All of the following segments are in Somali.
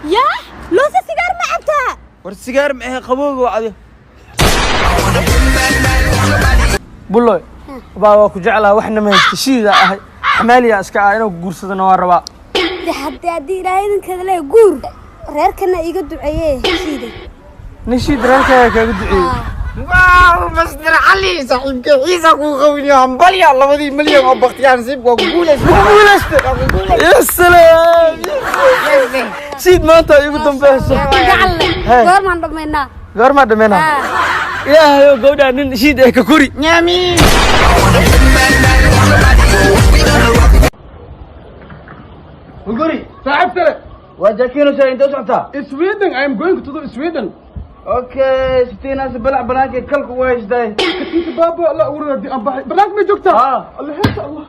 يا لوسة سيجار ما عبتها والسيجار معها قبوق وعده بلوي بابا كجعلها وحنا ما يستشيد حمالي أسكع أنا وجورسة نوار حتى هدي رايدن كذا لا يقول reerkana iga duceeyay heshiiday نشيد reerkaaga kaga duceeyay واو مصدر علي صاحبك عيسى كو قوي امبليا 2 مليون oo baqtiyaan siib waa يا سلام سيد maanta igu dambayso goormaan dhameynaa goorma dhameynaa ilaahay gowdha nin shiid ay ka kuri nyami Uguri صاحب ترى wajakino shay inta socota Sweden I am going to Sweden okay sitina sabala banaanka kalku waysday كنت بابا لا ورد أباحي بلاك ما جوكتا الله يحسن الله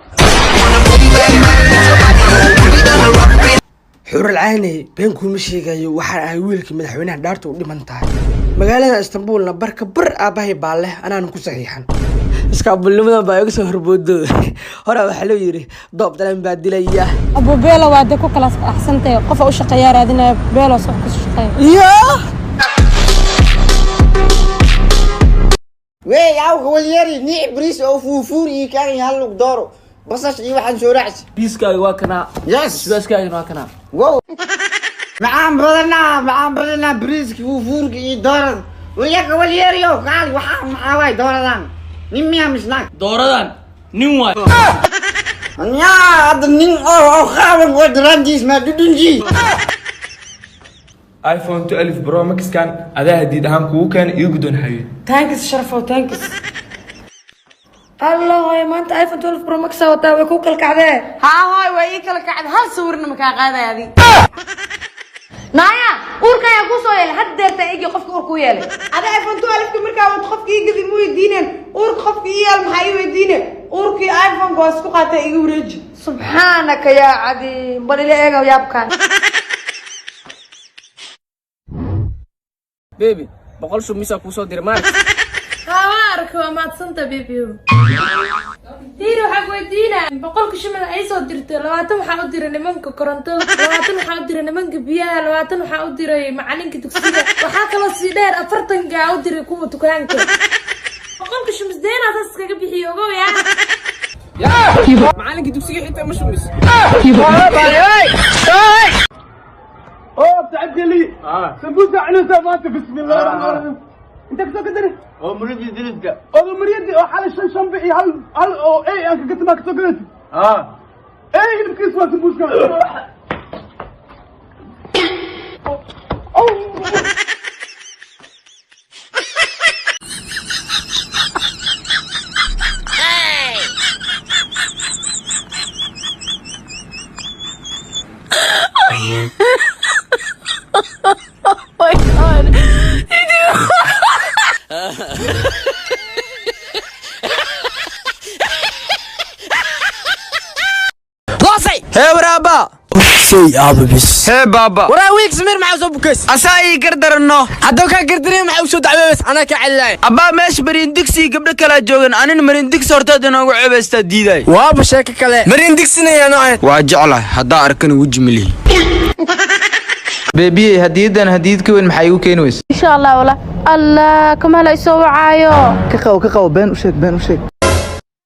حور العيني بينكم مشيغايو waxa ay wiilkii madaxweynaha dhaarta u dhiman tahay magaalada Istanbul na barka bar aabahay baale anaan ku saxiixan iska bulnimada baa iga soo horboodo hore waxa loo yiri doob dalan baa dilaya Abu Beelo waa de ku kala axsantay qof u shaqeeya raadinaya Beelo soo ku shaqeeya wey aw gawaliyari ni bris oo fuufuri kan halug dooro basash iyo waxaan soo raacis biiskaaga waa kana yes biiskaaga waa kana wow macaan badana briski fuufurki iyo dooro waya gawaliyari oo qaal waxa maxaa dooradan nin miya misnaak dooradan nin waay anya ad nin oo qaawan oo dranjis ma dudunji iPhone 12 Pro Max كان أداة جديد هم كوكان يقدون حي. thanks شرفه thanks الله يا ما انت ايفون 12 برو ماكس وتا way ku kala kacday هاي way kala kacday hal sawirna ma ka qaadayadi naya urka ya ku soo yeelay hadeerta igi qofka ur ku yeelay ada iphone 12 markaa wad qofka igadi muu diineen ur qofka yeel maxay weydiineen urki iphone goos ku qaatay igu wareeji subhanaka ya adi bari la eega yaabkan baby boqol shumisa ku soo diray maar qaarka waa maadsanta baby diiro xaq weydiina boqolka shumada ay soo dirtay 20 waxa u diray nimanka korontada 20 waxa u diray nimanka biyaha 20 waxa u diray macalinka dugsiga waxa kala sii dheer 40 gaa u diray kuwa dukaanka boqolka shumis deena taas kaga bixiyo ogow ya macalinka dugsiga xitaa ma shumis اوه تعجلي سمبوسه عنوسه مات بسم الله الرحمن الرحيم انت كنت قدر oo muridi dilidka او مريدي او حال شن بي هل او اي انك قلت ما كنت قلت اي اللي بكيس ما سمبوسه hey braba say aba bis hey baba wara wiik samir ma soo bukays asay gardarno hadda ka gardaray ma soo dacweys ana ka cilay abba meesh marin digsi gabdha kala joogan anin marin digsi hortada noogu ceebeysta diiday waaba sheeka kale marin digsinaya noocan waa jeclahay hadda arkan waji mili baby hadiyadan hadiyad ka weyn maxay u keenays insha Allah wala Allah kama la soo wacaayo ka qaw been u sheeg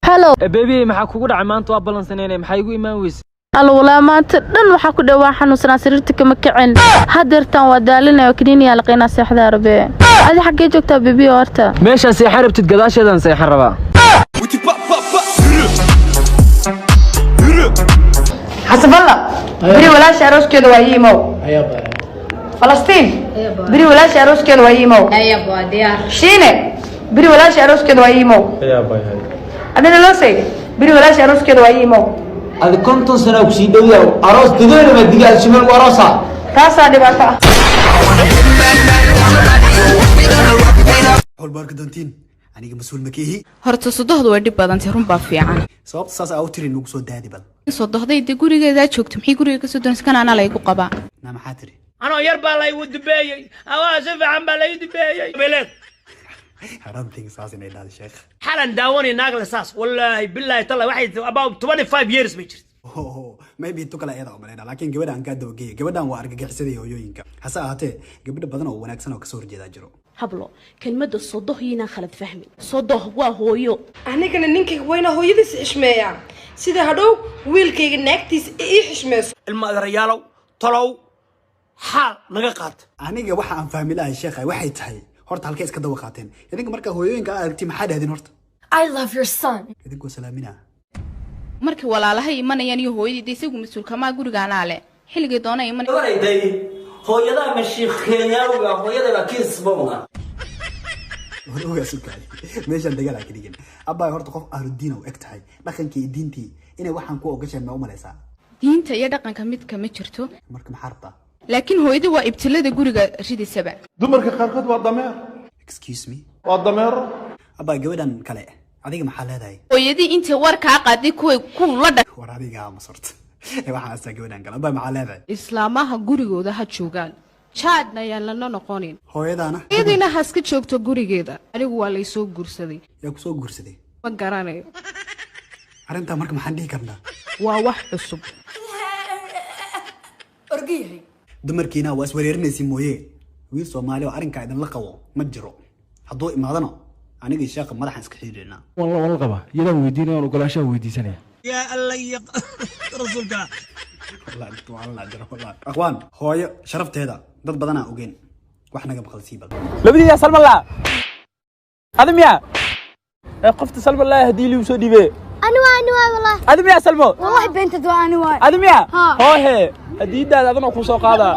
hello baby maxaa kugu dhacay maanta waa balansaneenay maxay igu imaan weys alwala maanta dhan waxa ku dhawaa xanuunsanaa sariirta kama kicin hadeertan waa daalinayo kiniiniya laqeena seexda rabe adi xagee joogtaa baby horta meesha seexan rabtid gadaasheedan seexan rabaa حسب الله بري ولا شاروش كده ويمو فلسطين بري ولا شاروش كده ويمو ayaba diyaar شينه بري ولا شاروش كده ويمو انا لو سي بري ولا شاروش كده ويمو adi konton sano ku sii dhawiyo aroos didoona ma digaal shimal warasa تاسا دباتا hol barka dantiin aniga mas'uul makihi horta sodohdu way dib badan tahay run baa fiican sababta saas aad u tirin ugu soo daadi bal sodohday de gurigeeda joogto maxay guriga ka soo doonaysan kana ana la igu qabaa na maxaa tiri anoo yar baa la igu dibeeyay awaa si fiican baa la igu dibeeyay beleed harantii saas inay dhaad sheekh xalan daawani naag la saas wallahi billahi talla waxay about 25 years ma jirto maybe intu kala eeda umaleyna laakiin gabadhan ka dawgeey gabadhan waa argagixisada hooyooyinka hase ahaatee gabadha badan oo wanaagsan oo ka soo horjeeda jiro hablo kelmadda sodohina khalad fahmi sodoh waa hooyo anigana ninkayga wayna hooyadiis xishmeeyaa sida hadhow wiilkayga naagtiis ii xishmeeso ilma adeerayaalow tolow xaal naga qaat aniga waxa aan fahmi lahay sheekhay waxay tahay horta halkay iska dawa qaateen idinka marka hooyooyinka aragti maxaa dhahdeen horta I love your son idinku salaamina markii walaalahay imanayaan iyo hooyadii isagu mas'uulka ma gurigaana le xilliga doona imanay wareeday hooyada ma sheekh Kenyaaga hooyada ba kiisbowna hooyada sukaay meesha dagaal ka dhigin abba horta qof ahludiin oo eg tahay dhaqankii diintii inay waxaan ku ogashay ma u maleysaa diinta iyo dhaqanka mid kama jirto marka ma xarta laakiin hooyadu waa ibtilada guriga ridisaba dumarka qaarkood waa dameer excuse me waa dameer abba gabadhan kale adiga maxaa leedahay hooyadii inta war ka qaaday ku la dhaq war adiga ma sorto waxa asaa gabadhan kale abba maxaa leedahay islaamaha gurigooda ha joogaan jaadna yaan lana noqonin hooyadaana iyadina ha iska joogto gurigeeda anigu waa la soo guursaday yaa ku soo guursaday ma garanayo arinta marka maxaan dhihi karnaa waa wax cusub orgiyahay dumarkiina waa iswereerinaysi mooye wiil Soomaali oo arinka idan la qabo ma jiro hadduu imaadano aniga sheekh madaxan iska xiireena والله qaba yadaan weydiinayaan ogolaashaha weydiisanaya يا الله رسولك والله جرى والله اخوان هوية شرفت هذا ضد بدنا اوجين واحنا قبل خلصي بقى لبدي يا سلم الله ادم يا قفت سلم الله هدي لي وسو ديبه انا والله ادم يا سلمو والله بنت دو انا ادم يا هو هي هدي داد ادنا كو سو قادا